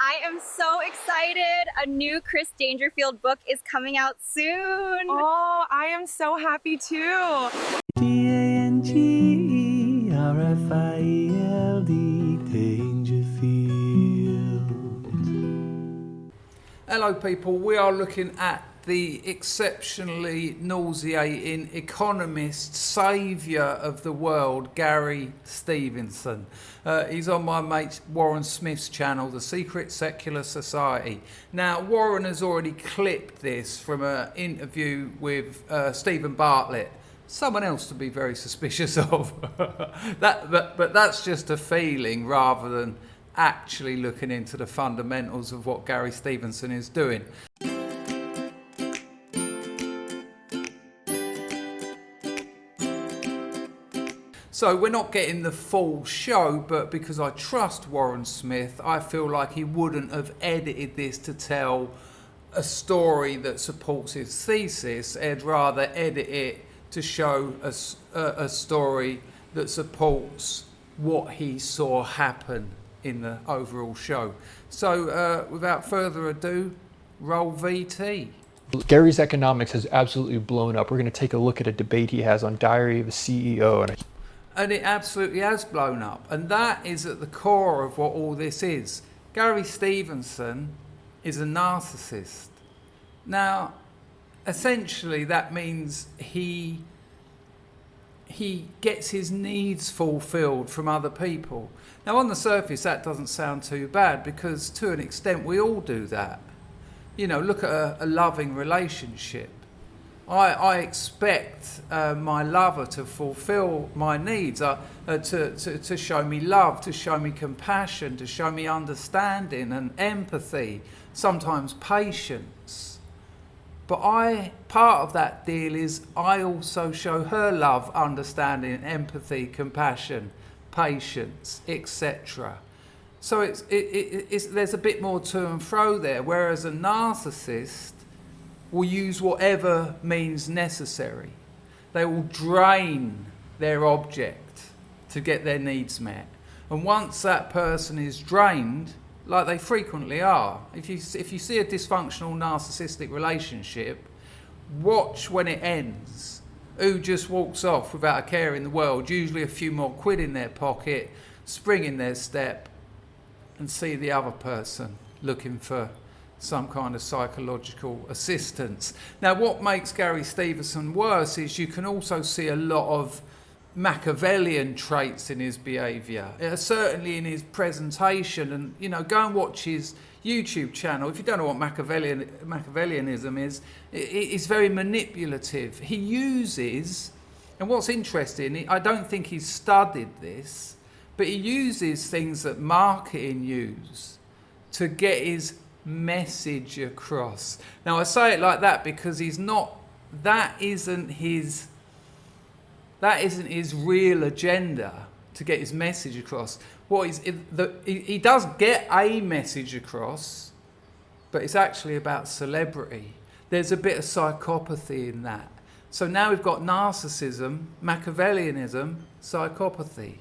I am so excited. A new Chris Dangerfield book is coming out soon. Oh, I am so happy too. Hello people, we are looking at the exceptionally nauseating economist, saviour of the world, Gary Stevenson. He's on my mate Warren Smith's channel, The Secret Secular Society. Now, Warren has already clipped this from an interview with Stephen Bartlett, someone else to be very suspicious of. But that's just a feeling rather than actually looking into the fundamentals of what Gary Stevenson is doing. So we're not getting the full show, but because I trust Warren Smith, I feel like he wouldn't have edited this to tell a story that supports his thesis. He'd rather edit it to show a story that supports what he saw happen in the overall show. So without further ado, roll VT. Gary's economics has absolutely blown up. We're going to take a look at a debate he has on Diary of a CEO. And it absolutely has blown up. And that is at the core of what all this is. Gary Stevenson is a narcissist. Now, essentially that means he gets his needs fulfilled from other people. Now, on the surface, that doesn't sound too bad because to an extent we all do that. You know, look at a loving relationship. I expect my lover to fulfill my needs, to show me love, to show me compassion, to show me understanding and empathy, sometimes patience. But part of that deal is I also show her love, understanding, empathy, compassion, patience, etc. So there's a bit more to and fro there, whereas a narcissist will use whatever means necessary. They will drain their object to get their needs met. And once that person is drained, like they frequently are, if you see a dysfunctional narcissistic relationship, watch when it ends. Who just walks off without a care in the world, usually a few more quid in their pocket, spring in their step, and see the other person looking for some kind of psychological assistance. Now, what makes Gary Stevenson worse is you can also see a lot of Machiavellian traits in his behaviour, certainly in his presentation. And, you know, go and watch his YouTube channel. If you don't know what Machiavellianism is, it's very manipulative. He uses, and what's interesting, I don't think he's studied this, but he uses things that marketing use to get his message across. Now, I say it like that because that isn't his real agenda to get his message across. He does get a message across, but it's actually about celebrity. There's a bit of psychopathy in that. So now we've got narcissism, Machiavellianism, psychopathy.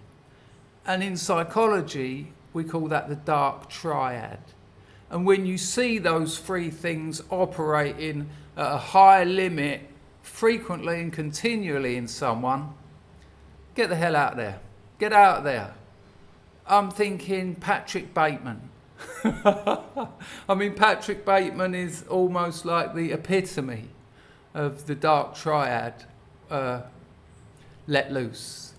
And in psychology, we call that the dark triad. And when you see those three things operating at a high limit, frequently and continually in someone, get the hell out of there. Get out of there. I'm thinking Patrick Bateman. I mean, Patrick Bateman is almost like the epitome of the dark triad let loose.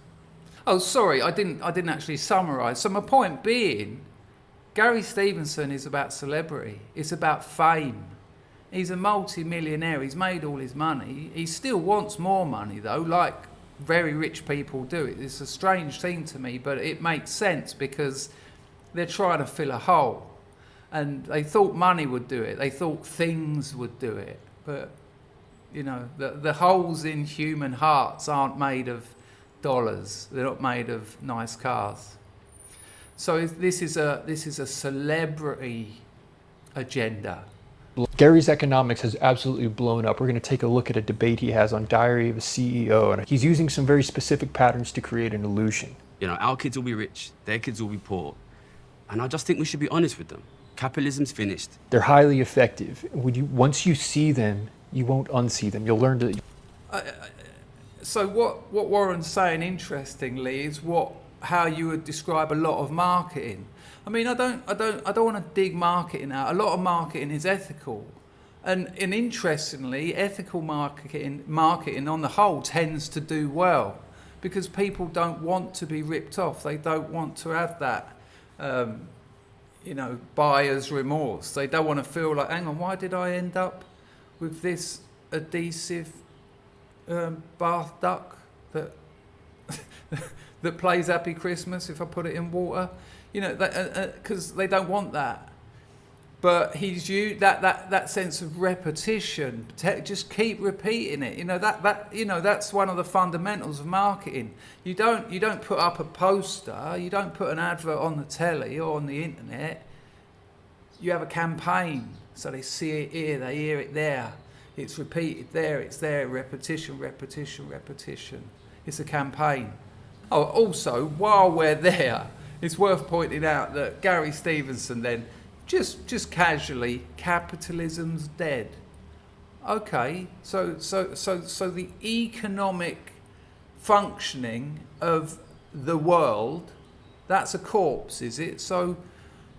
Oh, sorry, I didn't actually summarise. So my point being, Gary Stevenson is about celebrity. It's about fame. He's a multi-millionaire. He's made all his money. He still wants more money, though, like very rich people do. It's a strange thing to me, but it makes sense because they're trying to fill a hole. And they thought money would do it. They thought things would do it. But, you know, the holes in human hearts aren't made of dollars. They're not made of nice cars. So this is a celebrity agenda. Gary's economics has absolutely blown up. We're going to take a look at a debate he has on Diary of a CEO, and he's using some very specific patterns to create an illusion. You know, our kids will be rich, their kids will be poor, and I just think we should be honest with them. Capitalism's finished. They're highly effective. Once you see them, you won't unsee them. You'll learn to. So what Warren's saying, interestingly, is how you would describe a lot of marketing. I mean, I don't want to dig marketing out. A lot of marketing is ethical, and interestingly, ethical marketing on the whole tends to do well because people don't want to be ripped off. They don't want to have that, buyer's remorse. They don't want to feel like, hang on, why did I end up with this adhesive bath duck that that plays Happy Christmas if I put it in water? Because they don't want that. But he's used that sense of repetition. Just keep repeating it. That's one of the fundamentals of marketing. You don't put up a poster. You don't put an advert on the telly or on the internet. You have a campaign, so they see it here, they hear it there. It's repeated there, it's there. Repetition, repetition, repetition. It's a campaign. Oh, also, while we're there, it's worth pointing out that Gary Stevenson then, just casually, capitalism's dead. Okay, so the economic functioning of the world, that's a corpse, is it? So,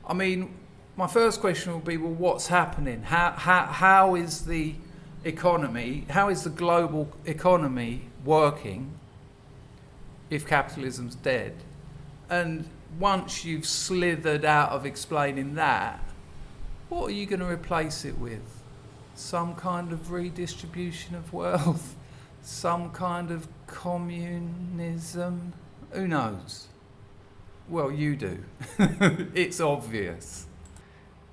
I mean, my first question will be, well, what's happening? How is the economy, how is the global economy working if capitalism's dead? And once you've slithered out of explaining that, what are you going to replace it with? Some kind of redistribution of wealth? Some kind of communism? Who knows? Well, you do. It's obvious.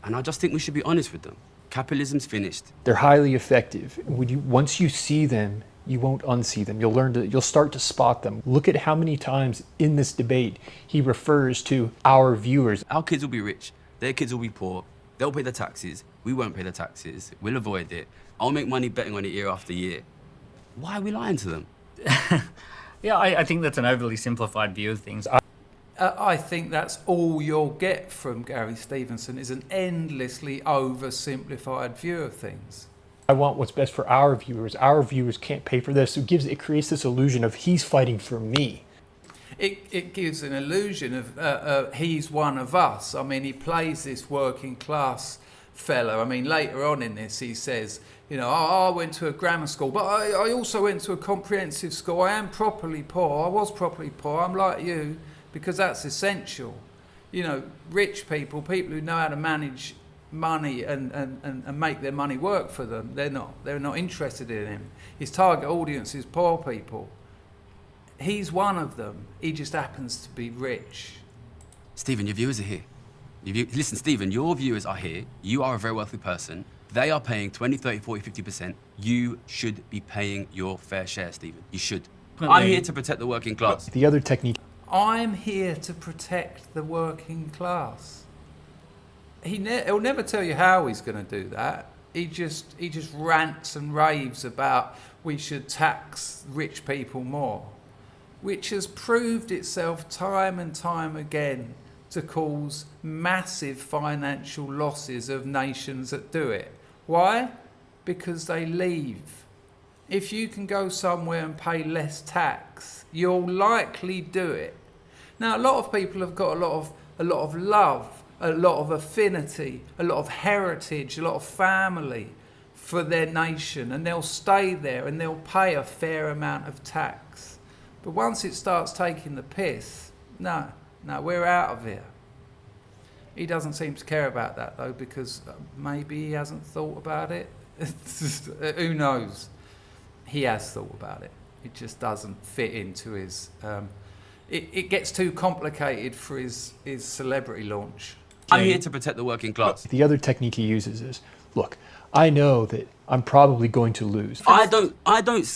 And I just think we should be honest with them. Capitalism's finished. They're highly effective. Once you see them, you won't unsee them. You'll start to spot them. Look at how many times in this debate he refers to our viewers. Our kids will be rich. Their kids will be poor. They'll pay the taxes. We won't pay the taxes. We'll avoid it. I'll make money betting on it year after year. Why are we lying to them? Yeah, I think that's an overly simplified view of things. I think that's all you'll get from Gary Stevenson is an endlessly oversimplified view of things. I want what's best for our viewers. Our viewers can't pay for this. It creates this illusion of he's fighting for me. It gives an illusion of he's one of us. I mean, he plays this working class fella. I mean, later on in this, he says, I went to a grammar school, but I also went to a comprehensive school. I am properly poor. I was properly poor. I'm like you, because that's essential. Rich people who know how to manage money and make their money work for them, they're not interested in him. His target audience is poor people. He's one of them. He just happens to be rich. Stephen, your viewers are here. Listen, Stephen, your viewers are here. You are a very wealthy person. They are paying 20, 30, 40, 50%. You should be paying your fair share, Stephen. You should. I'm here to protect the working class. The other technique. I'm here to protect the working class. He'll never tell you how he's going to do that. He just rants and raves about we should tax rich people more, which has proved itself time and time again to cause massive financial losses of nations that do it. Why? Because they leave. If you can go somewhere and pay less tax, you'll likely do it. Now, a lot of people have got a lot of love, a lot of affinity, a lot of heritage, a lot of family for their nation, and they'll stay there and they'll pay a fair amount of tax. But once it starts taking the piss, no, we're out of here. He doesn't seem to care about that, though, because maybe he hasn't thought about it. Who knows? He has thought about it. It just doesn't fit into his... It gets too complicated for his celebrity launch. I'm here to protect the working class. The other technique he uses is, look, I know that I'm probably going to lose. I don't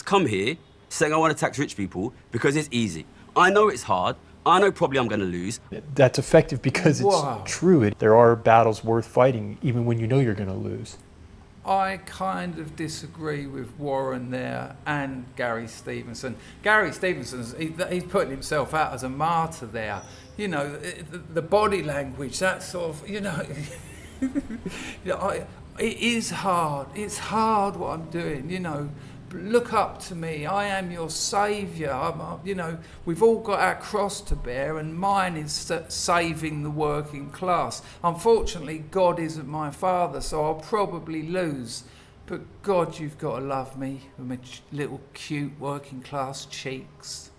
come here saying I want to tax rich people because it's easy. I know it's hard. I know probably I'm going to lose. That's effective because it's true. There are battles worth fighting even when you know you're going to lose. I kind of disagree with Warren there and Gary Stevenson. Gary Stevenson, he's putting himself out as a martyr there. The body language, that sort of, It is hard. It's hard what I'm doing, Look up to me. I am your saviour. We've all got our cross to bear, and mine is saving the working class. Unfortunately, God isn't my father, so I'll probably lose. But God, you've got to love me with my little cute working class cheeks.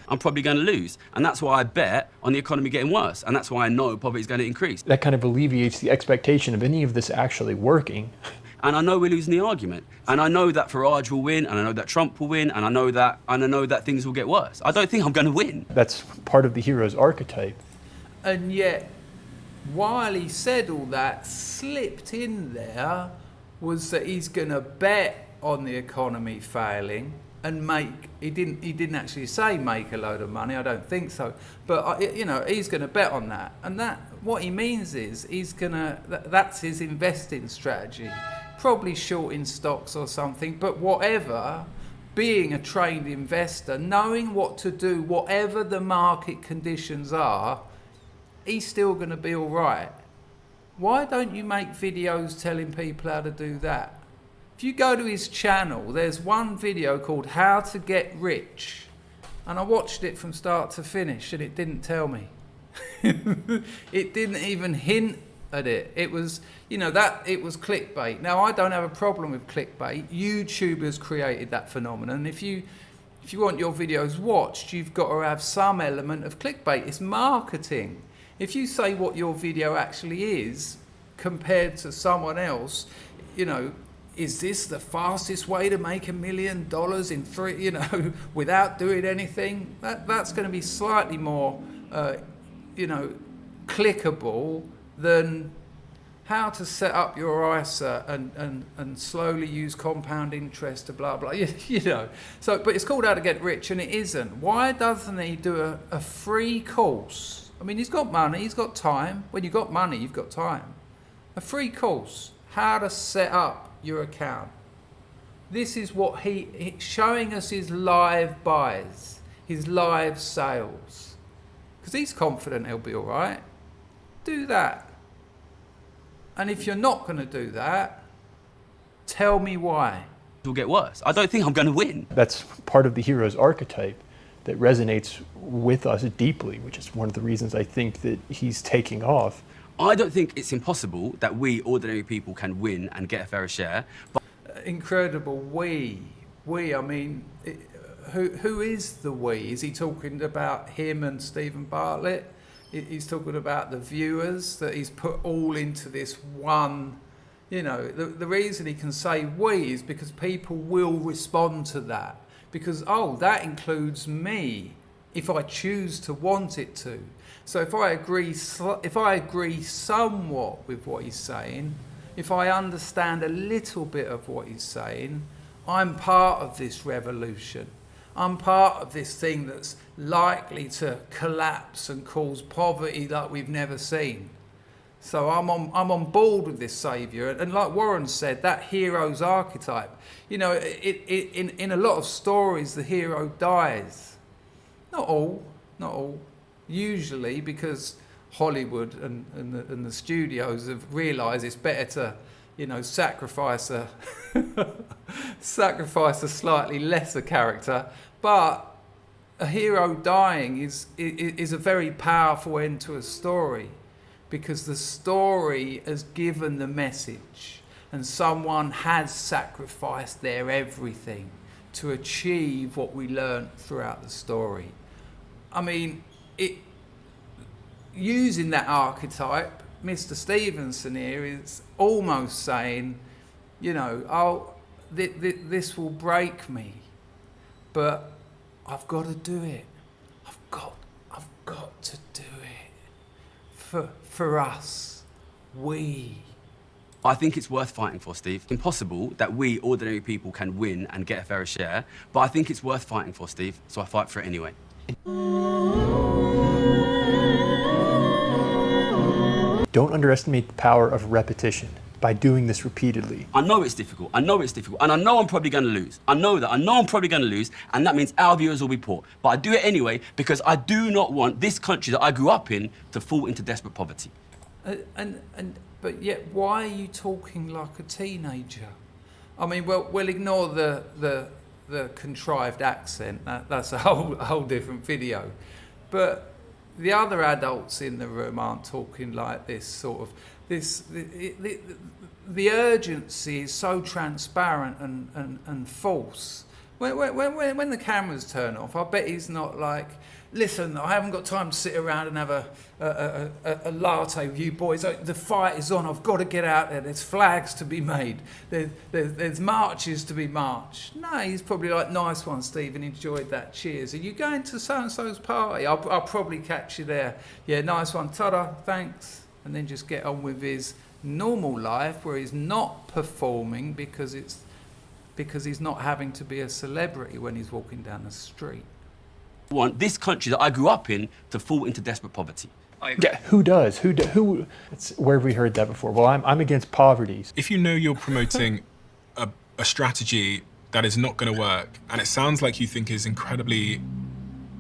I'm probably going to lose. And that's why I bet on the economy getting worse. And that's why I know poverty is going to increase. That kind of alleviates the expectation of any of this actually working. And I know we're losing the argument. And I know that Farage will win, and I know that Trump will win, and I know that things will get worse. I don't think I'm going to win. That's part of the hero's archetype. And yet, while he said all that, slipped in there was that he's going to bet on the economy failing and he didn't actually say make a load of money, I don't think so, but he's going to bet on that. And that, what he means is that's his investing strategy, probably short in stocks or something, but whatever, being a trained investor, knowing what to do, whatever the market conditions are, he's still going to be all right. Why don't you make videos telling people how to do that? If you go to his channel, there's one video called How to Get Rich. And I watched it from start to finish, and it didn't tell me. It didn't even hint at it. It was, it was clickbait. Now, I don't have a problem with clickbait. YouTube has created that phenomenon. If you want your videos watched, you've got to have some element of clickbait. It's marketing. If you say what your video actually is compared to someone else, is this the fastest way to make $1 million in 3, without doing anything? That's going to be slightly more, clickable than how to set up your ISA and slowly use compound interest to blah, blah, So, but it's called How to Get Rich, and it isn't. Why doesn't he do a free course? I mean, he's got money, he's got time. When you've got money, you've got time. A free course, how to set up your account. This is what he's showing us, his live buys, his live sales, because he's confident he'll be all right. Do that. And if you're not going to do that, tell me why. It will get worse. I don't think I'm going to win. That's part of the hero's archetype that resonates with us deeply, which is one of the reasons I think that he's taking off. I don't think it's impossible that we, ordinary people, can win and get a fairer share. But incredible. We. I mean, who is the we? Is he talking about him and Stephen Bartlett? He's talking about the viewers that he's put all into this one. The reason he can say we is because people will respond to that. Because, that includes me, if I choose to want it to. So if I agree somewhat with what he's saying, if I understand a little bit of what he's saying, I'm part of this revolution. I'm part of this thing that's likely to collapse and cause poverty like we've never seen. So I'm on board with this saviour. And like Warren said, that hero's archetype, in a lot of stories, the hero dies. Not all. Usually, because Hollywood and the studios have realised it's better to, sacrifice a slightly lesser character. But a hero dying is a very powerful end to a story, because the story has given the message, and someone has sacrificed their everything to achieve what we learnt throughout the story. I mean, using that archetype, Mr. Stevenson here is almost saying, this will break me, but I've got to do it. I've got to do it for us. I think it's worth fighting for, Steve. Impossible that we, ordinary people, can win and get a fairer share, but I think it's worth fighting for, Steve, so I fight for it anyway. Don't underestimate the power of repetition by doing this repeatedly. I know it's difficult, and I know I'm probably going to lose. I know I'm probably going to lose, and that means our viewers will be poor. But I do it anyway because I do not want this country that I grew up in to fall into desperate poverty. And but yet why are you talking like a teenager? I mean, we'll ignore the contrived accent. That's a whole different video. But the other adults in the room aren't talking like this sort of the urgency is so transparent and false. When the cameras turn off, I bet he's not like, listen, I haven't got time to sit around and have a latte with you boys. The fight is on. I've got to get out there. There's flags to be made. There's marches to be marched. No, he's probably like, nice one, Stephen. Enjoyed that. Cheers. Are you going to so-and-so's party? I'll probably catch you there. Yeah, nice one. Ta-da, thanks. And then just get on with his normal life where he's not performing because he's not having to be a celebrity when he's walking down the street. Want this country that I grew up in to fall into desperate poverty. Yeah, who does? Who? Where have we heard that before? Well, I'm against poverty. If you know you're promoting a strategy that is not going to work, and it sounds like you think is incredibly,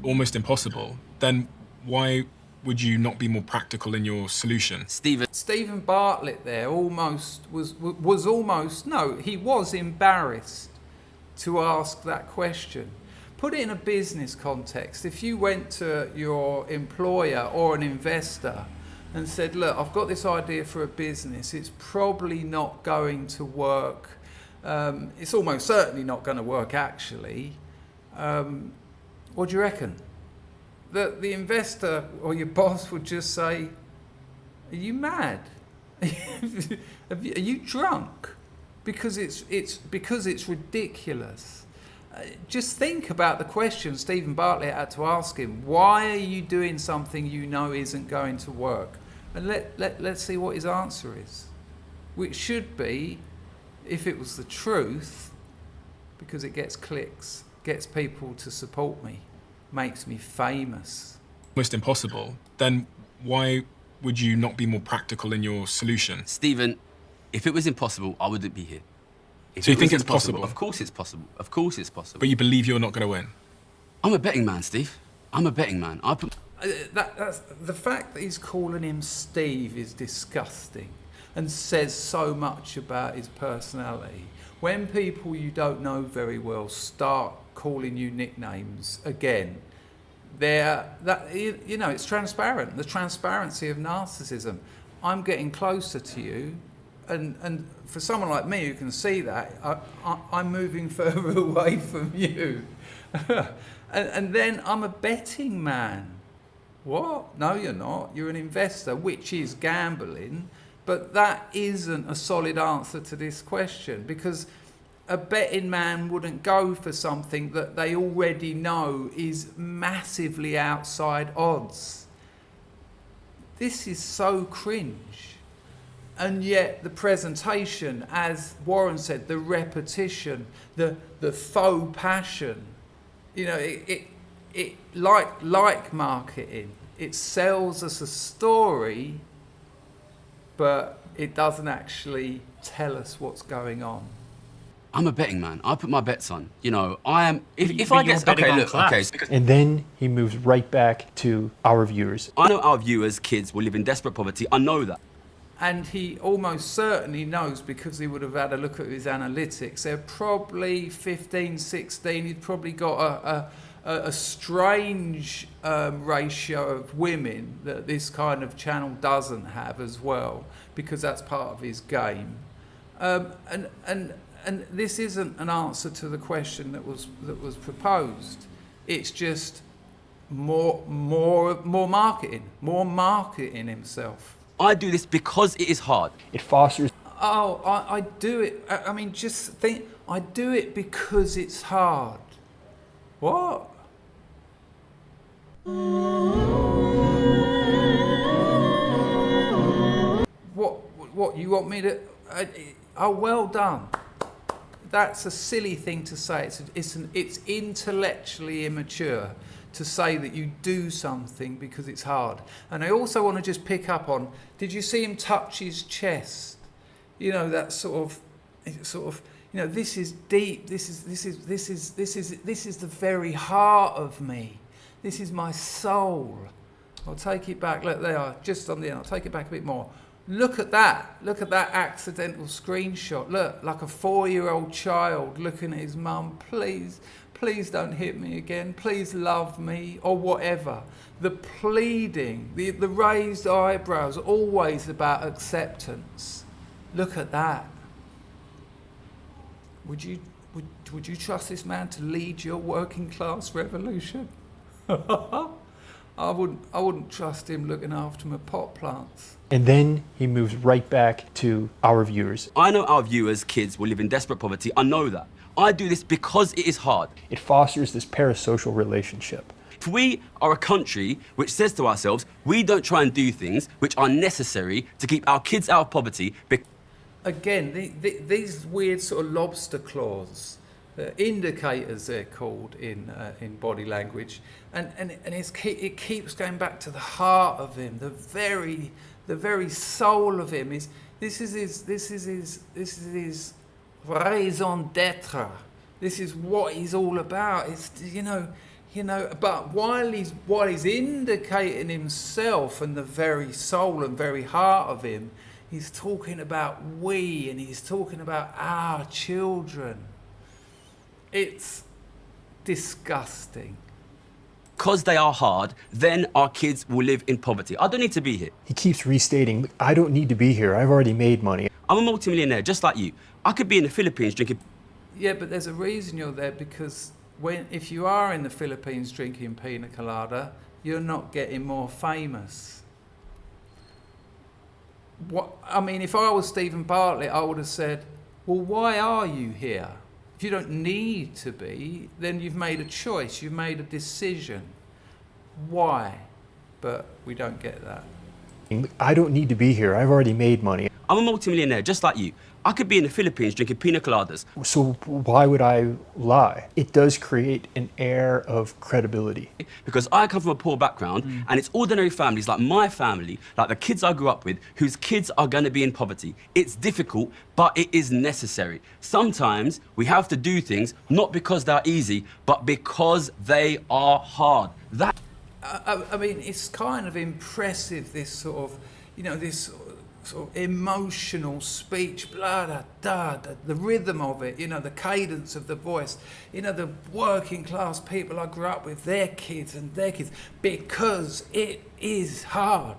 almost impossible, then why would you not be more practical in your solution? Stephen Bartlett there he was embarrassed to ask that question. Put it in a business context. If you went to your employer or an investor and said, look, I've got this idea for a business, it's probably not going to work. It's almost certainly not going to work, actually. What do you reckon? The investor or your boss would just say, are you mad? Are you drunk? Because it's ridiculous. Just think about the question Stephen Bartlett had to ask him. Why are you doing something you know isn't going to work? And let's see what his answer is. Which should be, if it was the truth, because it gets clicks, gets people to support me, makes me famous. Almost impossible. Then why would you not be more practical in your solution? Stephen, if it was impossible, I wouldn't be here. So you think it's possible? Of course it's possible. Of course it's possible. But you believe you're not going to win? I'm a betting man, Steve. I'm a betting man. That's the fact that he's calling him Steve is disgusting and says so much about his personality. When people you don't know very well start calling you nicknames again, it's transparent. The transparency of narcissism. I'm getting closer to you. And for someone like me who can see that, I'm moving further away from you. and then I'm a betting man. What? No, you're not. You're an investor, which is gambling. But that isn't a solid answer to this question, because a betting man wouldn't go for something that they already know is massively outside odds. This is so cringe. And yet the presentation, as Warren said, the repetition, the faux passion, it like marketing, it sells us a story, but it doesn't actually tell us what's going on. I'm a betting man. I put my bets on. I am. If But I you're get betting okay, on look, class. okay. And then he moves right back to our viewers. I know our viewers, kids, will live in desperate poverty. I know that. And he almost certainly knows, because he would have had a look at his analytics. They're probably 15, 16. He's probably got a strange ratio of women that this kind of channel doesn't have as well, because that's part of his game. And this isn't an answer to the question that was proposed. It's just more marketing himself. I do this because it is hard. It fosters. Oh, I do it. I mean, just think. I do it because it's hard. What? What? You want me to? Oh, well done. That's a silly thing to say. It's intellectually immature to say that you do something because it's hard. And I also want to just pick up on, did you see him touch his chest? That sort of, this is deep. This is the very heart of me. This is my soul. I'll take it back. Look, they are just on the end. I'll take it back a bit more. Look at that. Look at that accidental screenshot. Look, like a 4-year-old child looking at his mum. Please, please don't hit me again. Please love me, or whatever. The pleading, the raised eyebrows, always about acceptance. Look at that. Would you trust this man to lead your working class revolution? I wouldn't trust him looking after my pot plants. And then he moves right back to our viewers. I know our viewers' kids will live in desperate poverty. I know that. I do this because it is hard. It fosters this parasocial relationship. If we are a country which says to ourselves, we don't try and do things which are necessary to keep our kids out of poverty. Again, these weird sort of lobster claws, indicators they're called in body language, and it keeps going back to the heart of him, the very soul of him. This is his raison d'être. This is what he's all about. It's but while he's indicating himself and the very soul and very heart of him, he's talking about we, and he's talking about our children. It's disgusting. Because they are hard, then our kids will live in poverty. I don't need to be here. He keeps restating, I don't need to be here. I've already made money. I'm a multimillionaire, just like you. I could be in the Philippines drinking... Yeah, but there's a reason you're there, because if you are in the Philippines drinking pina colada, you're not getting more famous. If I was Stephen Bartlett, I would have said, well, why are you here? If you don't need to be, then you've made a choice, you've made a decision. Why? But we don't get that. I don't need to be here. I've already made money. I'm a multimillionaire, just like you. I could be in the Philippines drinking pina coladas. So why would I lie? It does create an air of credibility. Because I come from a poor background, and it's ordinary families like my family, like the kids I grew up with, whose kids are going to be in poverty. It's difficult, but it is necessary. Sometimes we have to do things not because they're easy, but because they are hard. It's kind of impressive, this sort of, this sort of emotional speech, blah, da, da, the rhythm of it, the cadence of the voice, the working class people I grew up with, their kids, because it is hard.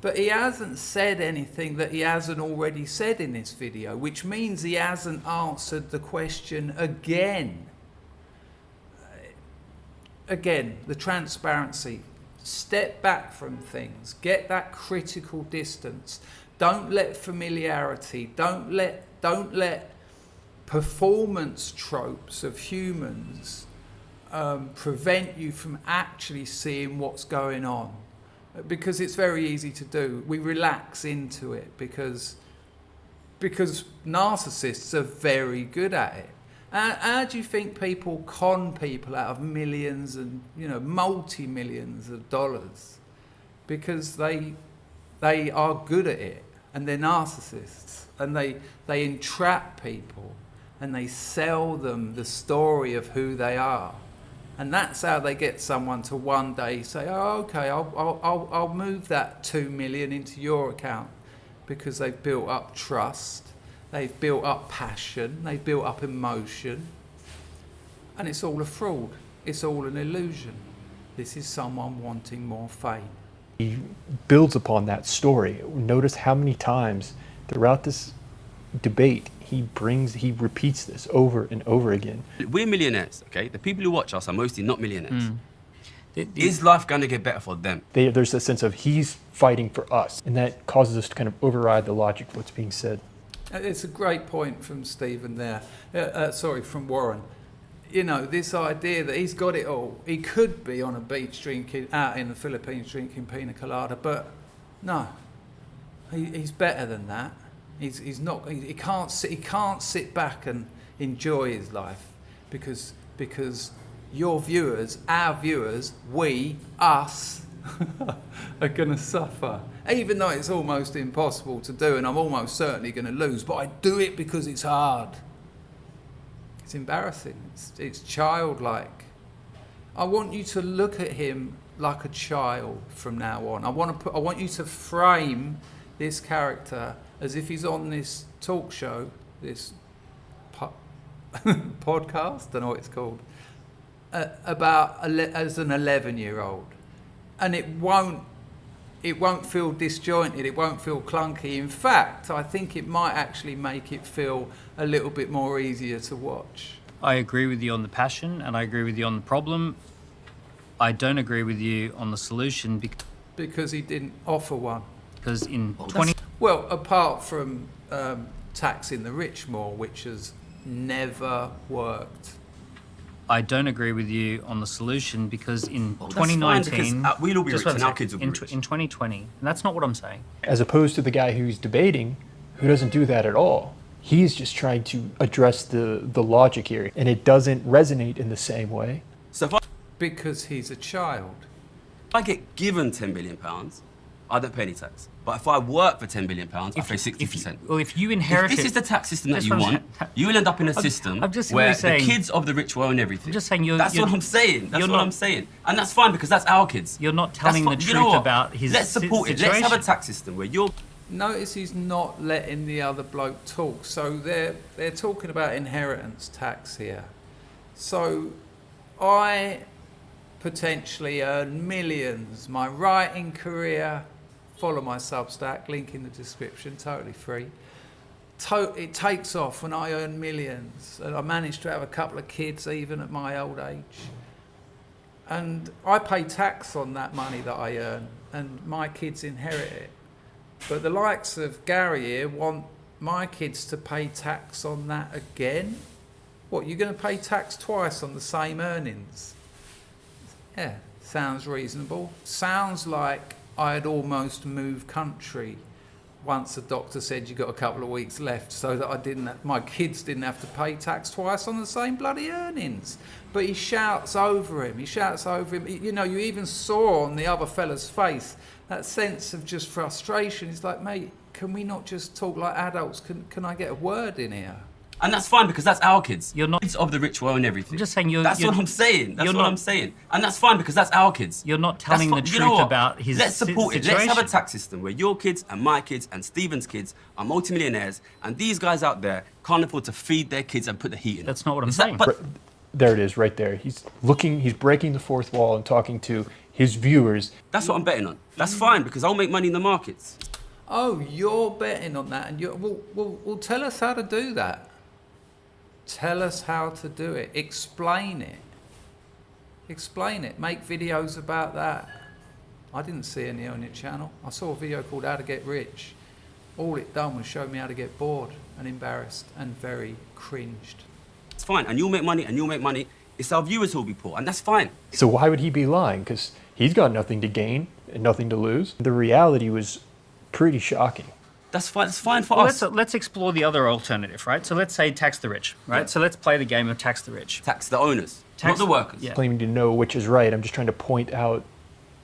But he hasn't said anything that he hasn't already said in this video, which means he hasn't answered the question again. Again, the transparency. Step back from things. Get that critical distance. Don't let familiarity, don't let performance tropes of humans prevent you from actually seeing what's going on. Because it's very easy to do. We relax into it because narcissists are very good at it. How do you think people con people out of millions and multi-millions of dollars? Because they are good at it, and they're narcissists, and they entrap people, and they sell them the story of who they are, and that's how they get someone to one day say, "Oh, okay, I'll move that 2 million into your account," because they've built up trust. They've built up passion, they've built up emotion, and it's all a fraud. It's all an illusion. This is someone wanting more fame. He builds upon that story. Notice how many times throughout this debate he repeats this over and over again. We're millionaires, okay? The people who watch us are mostly not millionaires. Is life going to get better for them? There's a sense of he's fighting for us, and that causes us to kind of override the logic of what's being said. It's a great point from Stephen there. From Warren. This idea that he's got it all. He could be on a beach out in the Philippines drinking pina colada, but no, he's better than that. He's not. He can't sit back and enjoy his life because your viewers, our viewers, us are going to suffer. Even though it's almost impossible to do, and I'm almost certainly going to lose, but I do it because it's hard. It's embarrassing. It's childlike. I want you to look at him like a child from now on. I want you to frame this character as if he's on this talk show, this podcast, don't know what it's called, as an 11-year-old, and it won't feel disjointed, it won't feel clunky. In fact, I think it might actually make it feel a little bit more easier to watch. I agree with you on the passion, and I agree with you on the problem. I don't agree with you on the solution because he didn't offer one. because in 20... Well, apart from taxing the rich more, which has never worked. I don't agree with you on the solution because in That's fine, 2019... because, we'll all be just rich one and our sec. kids will be rich. In 2020, and that's not what I'm saying. As opposed to the guy who's debating, who doesn't do that at all. He's just trying to address the logic here, and it doesn't resonate in the same way. So Because he's a child. if I get given £10 billion, I don't pay any tax. But if I work for £10 billion, I pay 60%. If you inherit If this it... is the tax system that That's you what I'm want, saying. you will end up in a system I'm just where simply saying- the kids of the rich will own everything. I'm just saying That's what I'm saying. That's what I'm saying. And that's fine because that's our kids. You're not That's telling the fine. You truth know what? about his Let's support it. situation. Let's have a tax system where you're... Notice he's not letting the other bloke talk. So they're talking about inheritance tax here. So I potentially earn millions. My writing career, follow my Substack, link in the description, totally free. It takes off when I earn millions. And I managed to have a couple of kids even at my old age. And I pay tax on that money that I earn, and my kids inherit it. But the likes of Gary here want my kids to pay tax on that again? What, you're going to pay tax twice on the same earnings? Yeah, sounds reasonable. Sounds like I'd almost move country once the doctor said you got a couple of weeks left, so that my kids didn't have to pay tax twice on the same bloody earnings. But he shouts over him. You know, you even saw on the other fella's face that sense of just frustration. He's like, mate, can we not just talk like adults? Can I get a word in here? And that's fine because that's our kids. You're not... Kids of the rich will own everything. I'm just saying That's what I'm saying. That's what I'm saying. And that's fine because that's our kids. You're not telling the truth about his Let's support it. situation. Let's have a tax system where your kids and my kids and Stephen's kids are multimillionaires, and these guys out there can't afford to feed their kids and put the heat in. That's not what I'm saying. There it is, right there. He's breaking the fourth wall and talking to his viewers. That's what I'm betting on. That's fine because I'll make money in the markets. Oh, you're betting on that, and well, tell us how to do that. Tell us how to do it. Explain it. Explain it. Make videos about that. I didn't see any on your channel. I saw a video called How to Get Rich. All it done was show me how to get bored and embarrassed and very cringed. It's fine, and you'll make money, and you'll make money. It's our viewers who'll be poor, and that's fine. So why would he be lying? Because he's got nothing to gain and nothing to lose. The reality was pretty shocking. That's fine. It's fine for Well, us. let's explore the other alternative, right? So let's say tax the rich, right? Yeah. So let's play the game of tax the rich. Tax the owners, not the workers. Yeah. Claiming to know which is right. I'm just trying to point out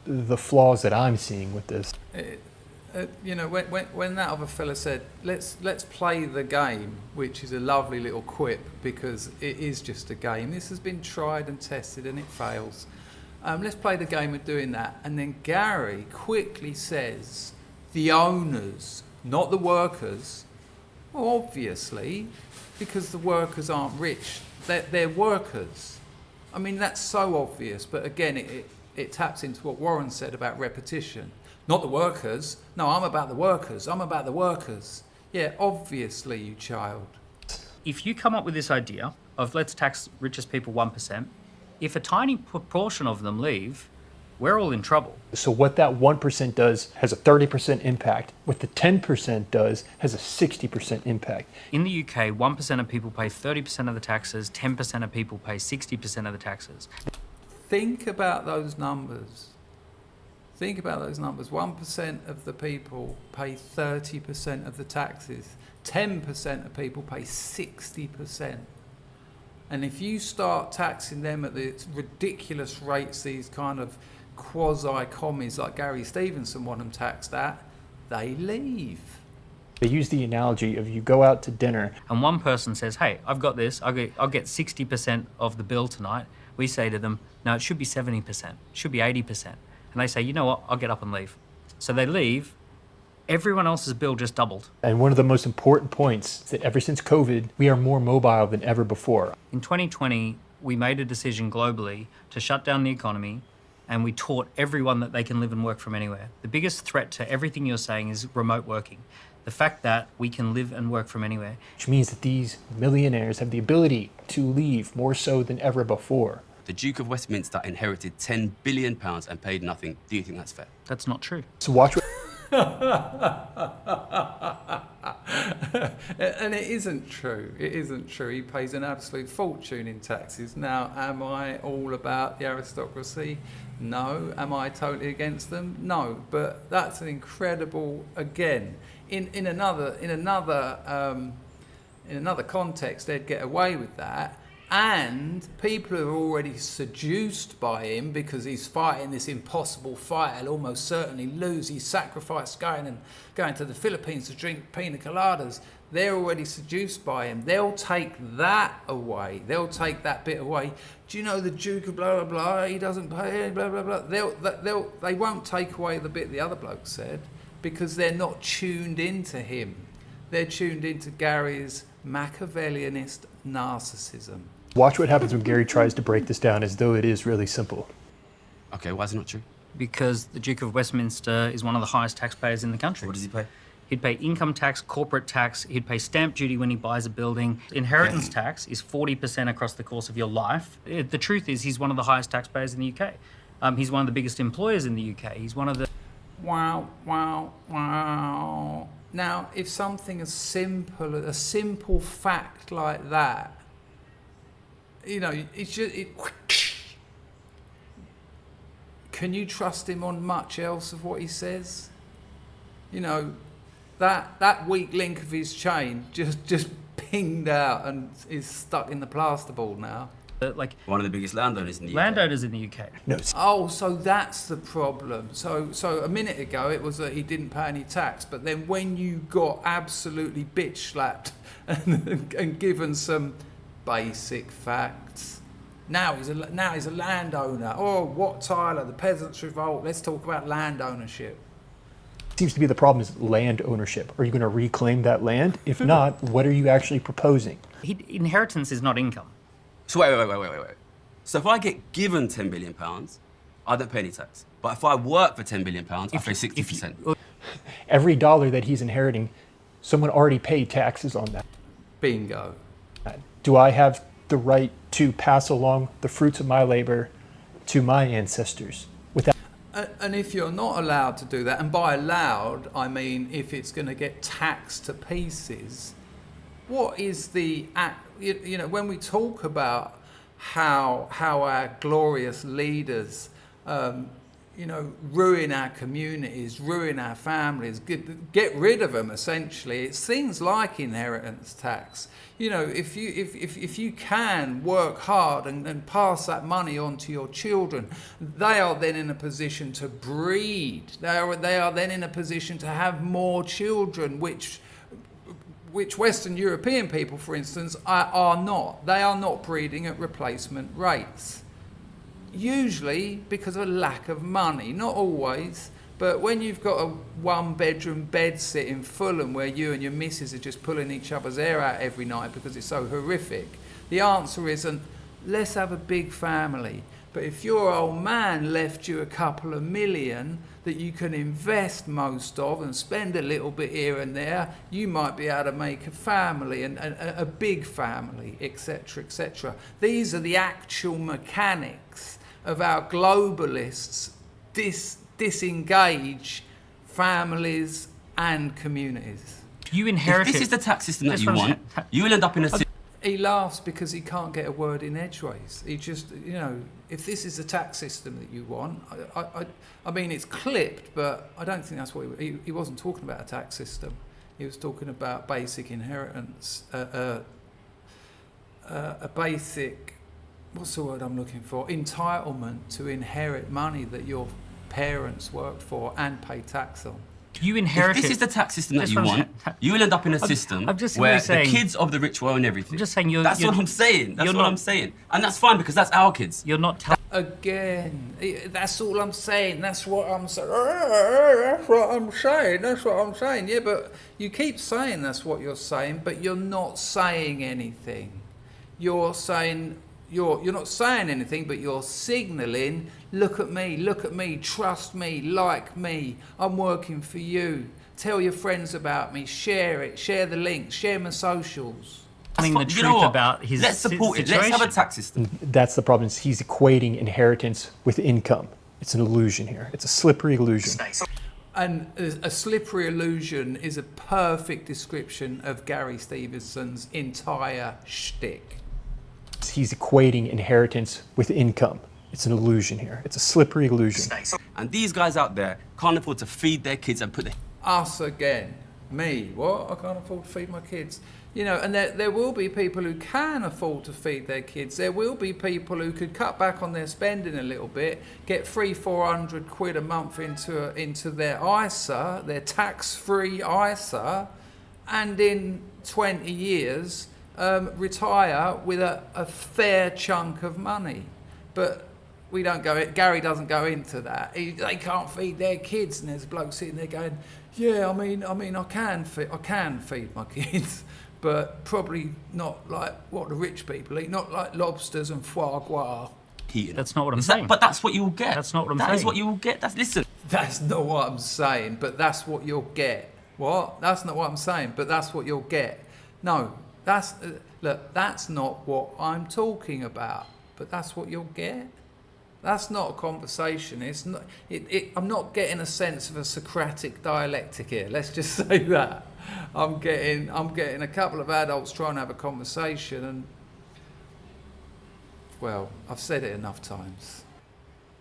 the flaws that I'm seeing with this. You know, when that other fella said, let's play the game, which is a lovely little quip because it is just a game. This has been tried and tested and it fails. Let's play the game of doing that. And then Gary quickly says, the owners, not the workers. Well, obviously, because the workers aren't rich. They're workers. I mean, that's so obvious. But again, it taps into what Warren said about repetition. Not the workers. No, I'm about the workers. I'm about the workers. Yeah, obviously, you child. If you come up with this idea of let's tax richest people 1%, if a tiny proportion of them leave, we're all in trouble. So what that 1% does has a 30% impact. What the 10% does has a 60% impact. In the UK, 1% of people pay 30% of the taxes, 10% of people pay 60% of the taxes. Think about those numbers. Think about those numbers. 1% of the people pay 30% of the taxes. 10% of people pay 60%. And if you start taxing them at the ridiculous rates, these kind of quasi-commies like Gary Stevenson want them taxed at, they leave. They use the analogy of you go out to dinner. And one person says, hey, I've got this, I'll get 60% of the bill tonight. We say to them, no, it should be 70%, it should be 80%. And they say, you know what, I'll get up and leave. So they leave, Everyone else's bill just doubled. And one of the most important points is that ever since COVID, we are more mobile than ever before. In 2020, we made a decision globally to shut down the economy, and we taught everyone that they can live and work from anywhere. The biggest threat to everything you're saying is remote working. The fact that we can live and work from anywhere. Which means that these millionaires have the ability to leave more so than ever before. The Duke of Westminster inherited £10 billion and paid nothing. Do you think that's fair? That's not true. So watch what... And it isn't true. It isn't true. He pays an absolute fortune in taxes. Now, am I all about the aristocracy? No. Am I totally against them? No. But that's an incredible, again, in another context, they'd get away with that. And people are already seduced by him because he's fighting this impossible fight. He'll almost certainly lose. He's sacrificed going to the Philippines to drink pina coladas. They're already seduced by him. They'll take that away. They'll take that bit away. Do you know the Duke of blah, blah, blah, he doesn't pay, blah, blah, blah. They won't take away the bit the other bloke said because they're not tuned into him. They're tuned into Gary's Machiavellianist narcissism. Watch what happens when Gary tries to break this down as though it is really simple. Okay, why is it not true? Because the Duke of Westminster is one of the highest taxpayers in the country. What does he pay? He'd pay income tax, corporate tax, he'd pay stamp duty when he buys a building. Inheritance tax is 40% across the course of your life. The truth is he's one of the highest taxpayers in the UK. He's one of the biggest employers in the UK. He's one of the... Wow, wow, wow. Now, if something as simple, a simple fact like that, you know, it's just, can you trust him on much else of what he says? You know, that weak link of his chain just pinged out and is stuck in the plasterboard now. Like One of the biggest landowners in the UK. landowners in the UK. No, Oh, so that's the problem. So a minute ago it was that he didn't pay any tax, but then when you got absolutely bitch slapped and given some basic facts, now he's a landowner. Oh, what Tyler? The Peasants' Revolt. Let's talk about land ownership. seems to be the problem is land ownership. Are you going to reclaim that land? If not, what are you actually proposing? Inheritance is not income. So wait. So if I get given £10 billion, I don't pay any tax. But if I work for £10 billion, I pay 60%. Every dollar that he's inheriting, someone already paid taxes on that. Bingo. Do I have the right to pass along the fruits of my labor to my ancestors without? And if you're not allowed to do that, and by allowed, I mean if it's going to get taxed to pieces, what is the, you know, when we talk about how our glorious leaders, you know, ruin our communities, ruin our families, get rid of them essentially, it's things like inheritance tax. You know, if you can work hard and pass that money on to your children, they are then in a position to breed. They are then in a position to have more children, which Western European people, for instance, are not. They are not breeding at replacement rates. Usually because of a lack of money, not always. But when you've got a one-bedroom bed sit in Fulham where you and your missus are just pulling each other's hair out every night because it's so horrific, the answer isn't, let's have a big family. But if your old man left you a couple of million that you can invest most of and spend a little bit here and there, you might be able to make a family, and a big family, etc., etc. These are the actual mechanics of our globalists disengage families and communities. You inherit If this is the tax system that you want, you will end up in a situation. He laughs because he can't get a word in edgeways. He just, you know, if this is the tax system that you want, I mean, it's clipped, but I don't think that's what he wasn't talking about a tax system. He was talking about basic inheritance, a basic, what's the word I'm looking for? Entitlement to inherit money that your parents worked for and pay tax on. You inherit If this is the tax system that you want, you will end up in a system I'm just where saying, the kids of the rich will own everything. I'm just saying That's what I'm saying. That's what I'm saying. And that's fine because that's our kids. You're not telling Again, that's all I'm saying. That's what I'm saying. That's what I'm saying. That's what I'm saying. Yeah, but you keep saying that's what you're saying, but you're not saying anything. You're saying you're not saying anything, but you're signalling. Look at me, trust me, like me. I'm working for you. Tell your friends about me. Share it. Share the link. Share my socials. Telling the truth about his Let's support it. Let's have a tax system. That's the problem. Is he's equating inheritance with income. It's an illusion here. It's a slippery illusion. And a slippery illusion is a perfect description of Gary Stevenson's entire shtick. He's equating inheritance with income. It's an illusion here. It's a slippery illusion. And these guys out there can't afford to feed their kids and put their... Us again. Me. What? I can't afford to feed my kids. You know, and there will be people who can afford to feed their kids. There will be people who could cut back on their spending a little bit, get 300-400 quid a month into their ISA, their tax-free ISA, and in 20 years retire with a fair chunk of money. But we don't go. Gary doesn't go into that. They can't feed their kids, and there's a bloke sitting there going, "Yeah, I mean, I can feed my kids." But probably not like what the rich people eat, not like lobsters and foie gras. That's not what I'm saying. But that's what you will get. That's not what I'm saying. That is what you will get. Listen. That's not what I'm saying, but that's what you'll get. What? That's not what I'm saying, but that's what you'll get. No, look, that's not what I'm talking about, but that's what you'll get. That's not a conversation. It's not. I'm not getting a sense of a Socratic dialectic here. Let's just say that. I'm getting a couple of adults trying to have a conversation, and well, I've said it enough times.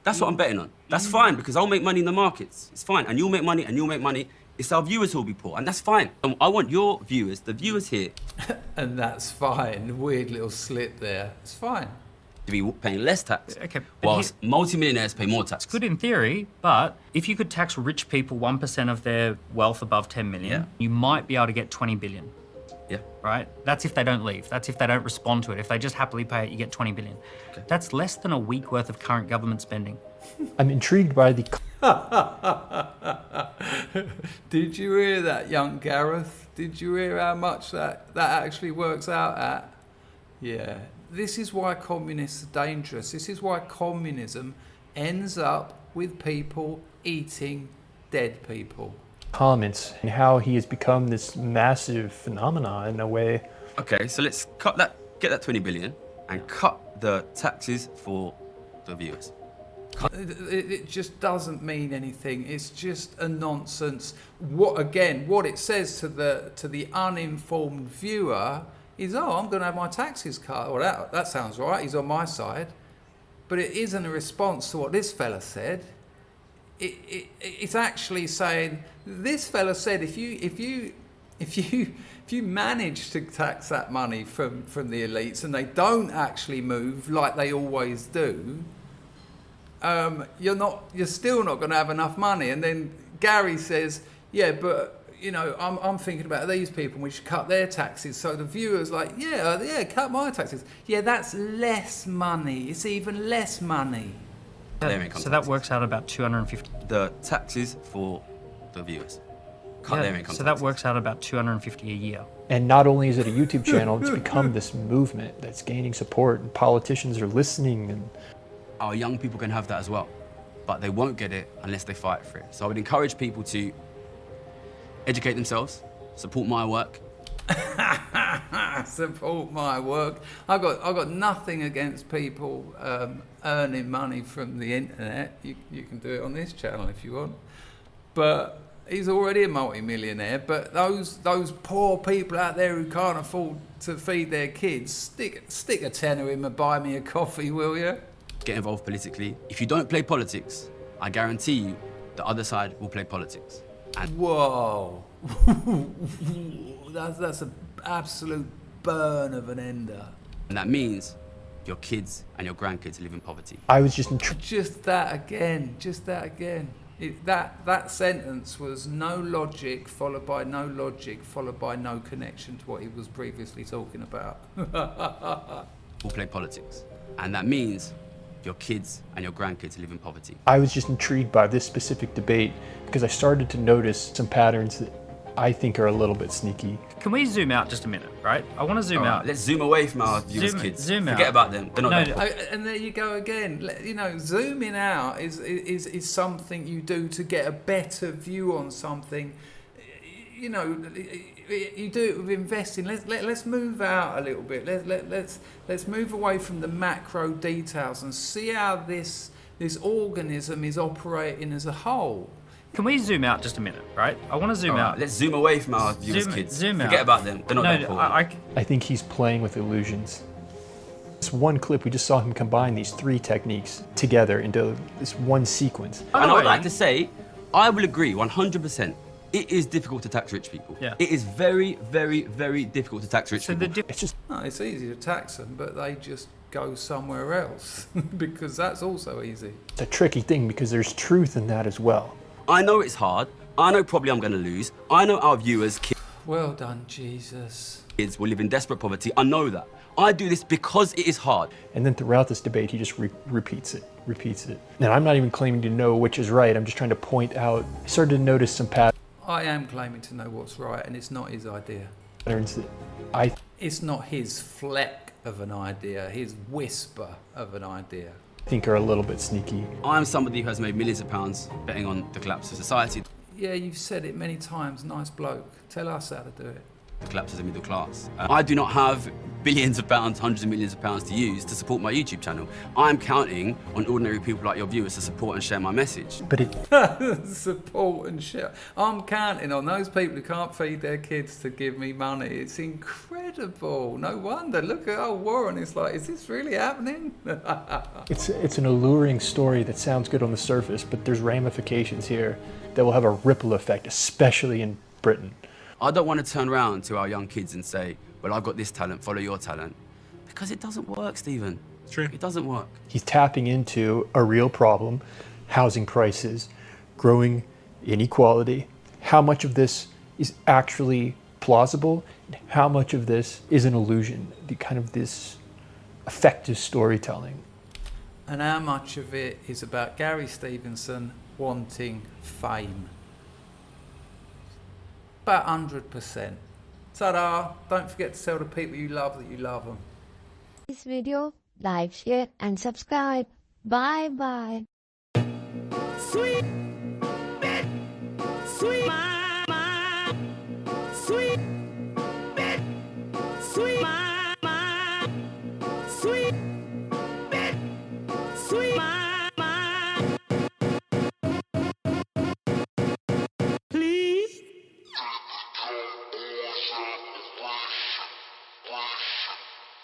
That's what I'm betting on. That's fine, because I'll make money in the markets. It's fine, and you'll make money, and you'll make money. It's our viewers who'll be poor, and that's fine. And I want your viewers, the viewers here, and that's fine. Weird little slip there. It's fine. To be paying less tax, Okay, whilst multimillionaires pay more tax. Good in theory, but if you could tax rich people 1% of their wealth above 10 million, you might be able to get 20 billion. Yeah. Right? That's if they don't leave. That's if they don't respond to it. If they just happily pay it, you get 20 billion. Okay. That's less than a week worth of current government spending. I'm intrigued by the... Did you hear that, young Gareth? Did you hear how much that actually works out at? Yeah. This is why communists are dangerous. This is why communism ends up with people eating dead people. Comments and how he has become this massive phenomenon in a way. Okay, so let's get that 20 billion and cut the taxes for the viewers. It just doesn't mean anything. It's just a nonsense. What it says to the uninformed viewer is, oh, I'm going to have my taxes cut. Well, that sounds right. He's on my side. But it isn't a response to what this fella said. It's actually saying, this fella said, if you manage to tax that money from the elites and they don't actually move like they always do, you're still not going to have enough money. And then Gary says, yeah, but you know, I'm thinking about these people and we should cut their taxes. So the viewer's like, yeah, cut my taxes. Yeah, that's less money. It's even less money. So that works out about 250. The taxes for the viewers. Cut their income. So that works out about 250 a year. And not only is it a YouTube channel, it's become this movement that's gaining support and politicians are listening. And our young people can have that as well, but they won't get it unless they fight for it. So I would encourage people to educate themselves, support my work. Support my work. I've got nothing against people earning money from the internet. You can do it on this channel if you want. But he's already a multi-millionaire. But those poor people out there who can't afford to feed their kids, stick a tenner in and buy me a coffee, will you? Get involved politically. If you don't play politics, I guarantee you the other side will play politics. And whoa. That's an absolute burn of an ender. And that means your kids and your grandkids live in poverty. I was just that again. That sentence was no logic followed by no logic followed by no connection to what he was previously talking about. We'll play politics. And that means your kids and your grandkids live in poverty. I was just intrigued by this specific debate because I started to notice some patterns that I think are a little bit sneaky. Can we zoom out just a minute, right? I want to zoom out. Let's zoom away from our viewers' kids. Zoom Forget out. about them. They're not No, that. And there you go again. You know, zooming out is something you do to get a better view on something. You know, you do it with investing. Let's move out a little bit. Let's move away from the macro details and see how this organism is operating as a whole. Can we zoom out just a minute, right? I want to zoom out. Let's zoom away from our viewers' kids. Zoom out. Forget about them. They're not that important. I think he's playing with illusions. This one clip, we just saw him combine these three techniques together into this one sequence. And I would like to say, I will agree 100%. It is difficult to tax rich people. Yeah. It is very, very, very difficult to tax rich people. It's just No, it's easy to tax them, but they just go somewhere else because that's also easy. a tricky thing because there's truth in that as well. I know it's hard. I know probably I'm going to lose. I know our viewers' Well done, Jesus. kids will live in desperate poverty. I know that. I do this because it is hard. And then throughout this debate, he just repeats it. And I'm not even claiming to know which is right. I'm just trying to point out, I started to notice some I am claiming to know what's right, and it's not his idea. patterns that It's not his fleck of an idea, his whisper of an idea. think are a little bit sneaky. I'm somebody who has made millions of pounds betting on the collapse of society, Yeah, you've said it many times, nice bloke. Tell us how to do it. the collapse of the middle class. I do not have billions of pounds, hundreds of millions of pounds to use to support my YouTube channel. I'm counting on ordinary people like your viewers to support and share my message. But it, Support and shit. I'm counting on those people who can't feed their kids to give me money. It's incredible. No wonder. Look at old Warren. It's like, is this really happening? it's an alluring story that sounds good on the surface, but there's ramifications here that will have a ripple effect, especially in Britain. I don't want to turn around to our young kids and say, well, I've got this talent, follow your talent. Because it doesn't work, Stephen. It's true. It doesn't work. He's tapping into a real problem, housing prices, growing inequality. How much of this is actually plausible? And how much of this is an illusion? The kind of this effective storytelling. And how much of it is about Gary Stevenson wanting fame? About 100%. Ta-da! Don't forget to tell the people you love that you love them. This video, like, share and subscribe. Bye bye. Sweet, sweet, sweet, sweet, sweet, sweet. Please.